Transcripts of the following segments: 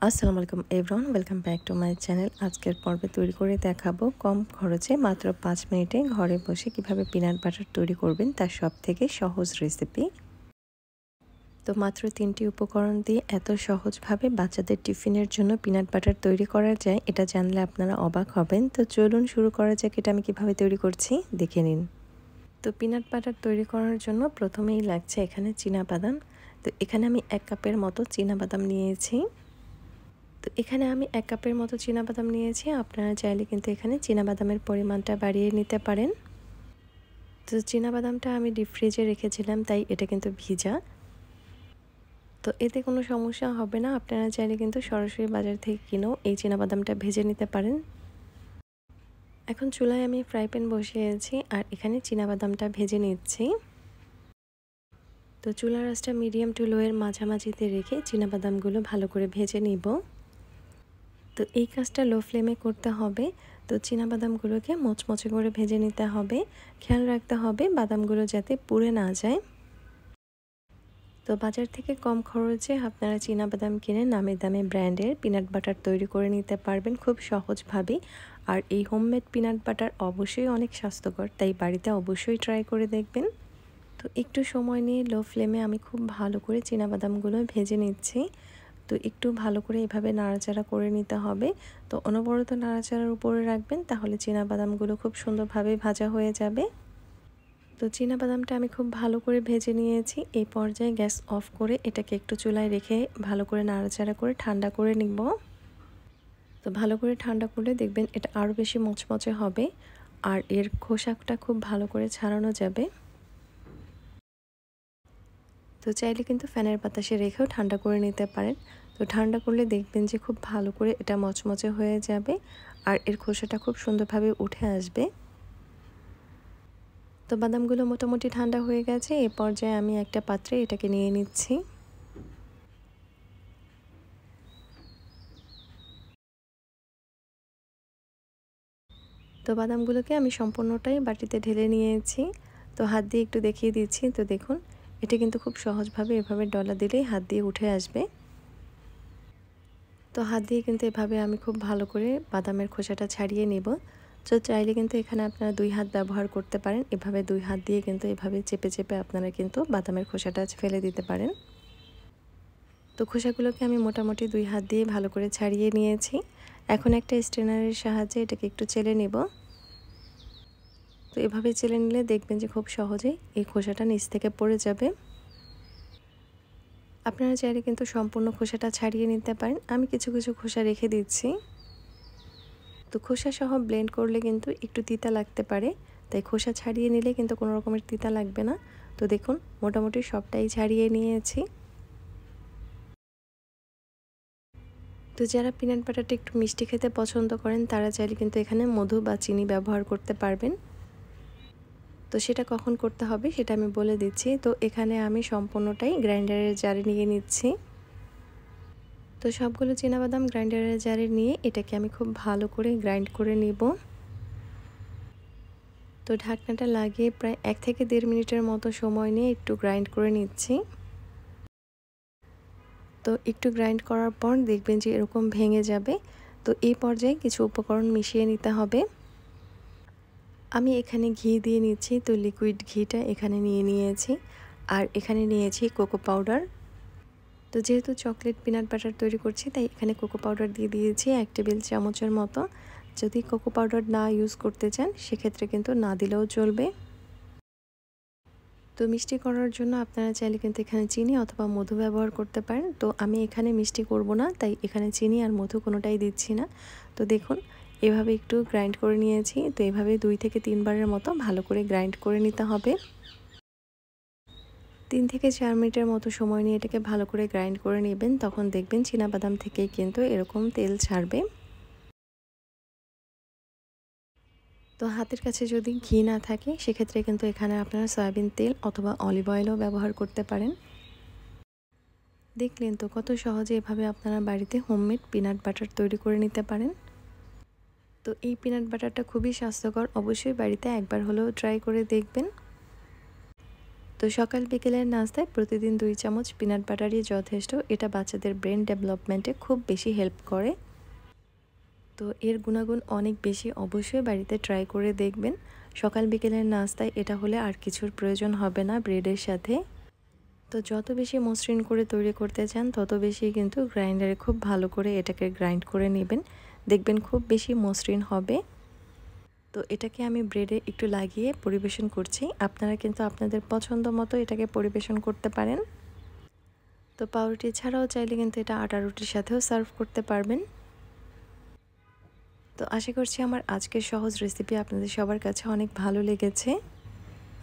আসসালামু আলাইকুম everyone, welcome back to my channel. আজকের পর্বে তৈরি করে দেখাবো কম খরচে মাত্র 5 মিনিটে ঘরে বসে কিভাবে পিনাট বাটার তৈরি করবেন তার সবথেকে সহজ রেসিপি। তো মাত্র 3টি উপকরণ দিয়ে এত সহজভাবে বাচ্চাদের টিফিনের জন্য পিনাট বাটার তৈরি করা যায়, এটা জানলে আপনারা অবাক হবেন। তো চলুন শুরু করা যাক। এটা আমি কিভাবে তৈরি করছি দেখে নিন। তো পিনাট বাটার তৈরি করার জন্য প্রথমেই লাগছে এখানে চীনাবাদাম। তো এখানে আমি 1 কাপের মতো চীনাবাদাম নিয়েছি। তো এখানে আমি 1 কাপের মতো চীনাবাদাম নিয়েছি। আপনারা চাইলে কিন্তু এখানে চীনাবাদামের পরিমাণটা বাড়িয়ে নিতে পারেন। তো চীনাবাদামটা আমি ডিপ ফ্রিজে রেখেছিলাম, তাই এটা কিন্তু ভিজা। তো এতে কোনো সমস্যা হবে না। আপনারা চাইলে কিন্তু সরাসরি বাজার থেকে কিনেও এই চীনাবাদামটা ভেজে নিতে পারেন। এখন চুলায় আমি ফ্রাই প্যান বসিয়েছি আর এখানে চীনাবাদামটা ভেজে নিচ্ছি। তো চুলার আঁচটা মিডিয়াম টু লো এর মাঝামাঝিতে রেখে চীনাবাদামগুলো ভালো করে ভেজে নিব। তো এই কাজটা লো ফ্লেমে করতে হবে। তো চীনাবাদামগুলোকে মচমচে করে ভেজে নিতে হবে। খেয়াল রাখতে হবে বাদামগুলো যাতে পুড়ে না যায়। তো বাজার থেকে কম খরচে আপনারা চীনাবাদাম কিনে নামি দামি ব্র্যান্ডের পিনাট বাটার তৈরি করে নিতে পারবেন খুব সহজভাবে। আর এই হোমমেড পিনাট বাটার অবশ্যই অনেক স্বাস্থ্যকর, তাই বাড়িতে অবশ্যই ট্রাই করে দেখবেন। তো একটু সময় নিয়ে লো ফ্লেমে আমি খুব ভালো করে চীনাবাদামগুলো ভেজে নিচ্ছি। তো একটু ভালো করে এভাবে নাড়াচাড়া করে নিতে হবে। তো অনবরত নাড়াচাড়ার উপরে রাখবেন, তাহলে চীনাবাদামগুলো খুব সুন্দরভাবে ভাজা হয়ে যাবে। তো চীনাবাদামটা আমি খুব ভালো করে ভেজে নিয়েছি। এই পর্যায়ে গ্যাস অফ করে এটাকে একটু চুলায় রেখে ভালো করে নাড়াচাড়া করে ঠান্ডা করে নিব। তো ভালো করে ঠান্ডা করলে দেখবেন এটা আরও বেশি মচমচে হবে আর এর খোসাটা খুব ভালো করে ছাড়ানো যাবে। তো চাইলে কিন্তু ফ্যানের বাতাসে রেখেও ঠান্ডা করে নিতে পারেন। তো ঠান্ডা করলে দেখবেন যে খুব ভালো করে এটা মচমচে হয়ে যাবে আর এর খোসাটা খুব সুন্দরভাবে উঠে আসবে। তো বাদামগুলো মোটামুটি ঠান্ডা হয়ে গেছে। এই পর্যায়ে আমি একটা পাত্রে এটাকে নিয়ে নিচ্ছি। তো বাদামগুলোকে আমি সম্পূর্ণটাই বাটিতে ঢেলে নিয়েছি। তো হাত দিয়ে একটু দেখিয়ে দিচ্ছি। তো দেখুন, এটা কিন্তু খুব সহজভাবে এভাবে ডলা দিলেই হাত দিয়ে উঠে আসবে। তো হাত দিয়ে কিন্তু এভাবে আমি খুব ভালো করে বাদামের খোসাটা ছাড়িয়ে নেব। তো চাইলে কিন্তু এখানে আপনারা 2 হাত ব্যবহার করতে পারেন। এভাবে 2 হাত দিয়ে কিন্তু এভাবে চেপে চেপে আপনারা কিন্তু বাদামের খোসাটা ফেলে দিতে পারেন। তো খোসাগুলোকে আমি মোটামুটি 2 হাত দিয়ে ভালো করে ছাড়িয়ে নিয়েছি। এখন একটা স্ট্রেনারের সাহায্যে এটাকে একটু চেলে নেব। তো এভাবে চেলে নিলে দেখবেন যে খুব সহজেই এই খোসাটা নিচ থেকে পড়ে যাবে। আপনারা চাইলে কিন্তু সম্পূর্ণ খোসাটা ছাড়িয়ে নিতে পারেন। আমি কিছু কিছু খোসা রেখে দিচ্ছি। তো খোসা সহ ব্লেন্ড করলে কিন্তু একটু তিতা লাগতে পারে, তাই খোসা ছাড়িয়ে নিলে কিন্তু কোনো রকমের তিতা লাগবে না। তো দেখুন, মোটামুটি সবটাই ছাড়িয়ে নিয়েছি। তো যারা পিনাট বাটারটা একটু মিষ্টি খেতে পছন্দ করেন তারা চাইলে কিন্তু এখানে মধু বা চিনি ব্যবহার করতে পারবেন। তো সেটা কখন করতে হবে সেটা আমি বলে দিচ্ছি। তো এখানে আমি সম্পূর্ণটাই গ্রাইন্ডারের জারে নিয়ে নিচ্ছি। তো সবগুলো চীনাবাদাম গ্রাইন্ডারের জারে নিয়ে এটাকে আমি খুব ভালো করে গ্রাইন্ড করে নিব। তো ঢাকনাটা লাগিয়ে প্রায় 1 থেকে 1.5 মিনিটের মতো সময় নিয়ে একটু গ্রাইন্ড করে নিচ্ছি। তো একটু গ্রাইন্ড করার পর দেখবেন যে এরকম ভেঙে যাবে। তো এই পর্যায়ে কিছু উপকরণ মিশিয়ে নিতে হবে। আমি এখানে ঘি দিয়ে নিচ্ছি। তো লিকুইড ঘিটা এখানে নিয়ে নিয়েছি আর এখানে নিয়েছি কোকো পাউডার। তো যেহেতু চকলেট পিনাট বাটার তৈরি করছি, তাই এখানে কোকো পাউডার দিয়ে দিয়েছি 1 টেবিল চামচের মতো। যদি কোকো পাউডার না ইউজ করতে চান সেক্ষেত্রে কিন্তু না দিলেও চলবে। তো মিষ্টি করার জন্য আপনারা চাইলে কিন্তু এখানে চিনি অথবা মধু ব্যবহার করতে পারেন। তো আমি এখানে মিষ্টি করব না, তাই এখানে চিনি আর মধু কোনোটাই দিচ্ছি না। তো দেখুন, এভাবে একটু গ্রাইন্ড করে নিয়েছি। তো এভাবে 2 থেকে 3 বারের মতো ভালো করে গ্রাইন্ড করে নিতে হবে। 3 থেকে 4 মিনিটের মতো সময় নিয়ে এটাকে ভালো করে গ্রাইন্ড করে নেবেন। তখন দেখবেন চীনাবাদাম থেকেই কিন্তু এরকম তেল ছাড়বে। তো হাতের কাছে যদি ঘি না থাকে সেক্ষেত্রে কিন্তু এখানে আপনারা সয়াবিন তেল অথবা অলিভ অয়েলও ব্যবহার করতে পারেন। দেখলেন তো কত সহজে এভাবে আপনারা বাড়িতে হোমমেড পিনাট বাটার তৈরি করে নিতে পারেন। তো এই পিনাট বাটারটা খুবই স্বাস্থ্যকর, অবশ্যই বাড়িতে একবার হলেও ট্রাই করে দেখবেন। তো সকাল বিকেলের নাস্তায় প্রতিদিন 2 চামচ পিনাট বাটারই যথেষ্ট। এটা বাচ্চাদের ব্রেন ডেভেলপমেন্টে খুব বেশি হেল্প করে। তো এর গুণাগুণ অনেক বেশি, অবশ্যই বাড়িতে ট্রাই করে দেখবেন। সকাল বিকেলের নাস্তায় এটা হলে আর কিছুর প্রয়োজন হবে না ব্রেডের সাথে। তো যত বেশি মসৃণ করে তৈরি করতে চান তত বেশি কিন্তু গ্রাইন্ডারে খুব ভালো করে এটাকে গ্রাইন্ড করে নেবেন, দেখবেন খুব বেশি মসৃণ হবে। তো এটাকে আমি ব্রেডে একটু লাগিয়ে পরিবেশন করছি। আপনারা কিন্তু আপনাদের পছন্দ মতো এটাকে পরিবেশন করতে পারেন। তো পাউরুটি ছাড়াও চাইলে কিন্তু এটা আটা রুটির সাথেও সার্ভ করতে পারবেন। তো আশা করছি আমার আজকের সহজ রেসিপি আপনাদের সবার কাছে অনেক ভালো লেগেছে।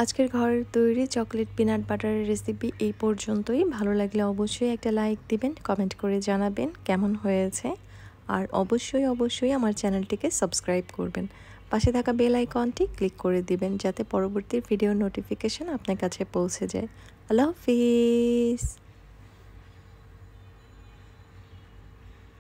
আজকের ঘরের তৈরি চকলেট পিনাট বাটারের রেসিপি এই পর্যন্তই। ভালো লাগলে অবশ্যই একটা লাইক দিবেন, কমেন্ট করে জানাবেন কেমন হয়েছে। আর অবশ্যই আমার চ্যানেলটিকে সাবস্ক্রাইব করবেন। পাশে থাকা বেল আইকনটি ক্লিক করে দিবেন যাতে পরবর্তী ভিডিওর নোটিফিকেশন আপনার কাছে পৌঁছে যায়। আল্লাহ হাফিজ।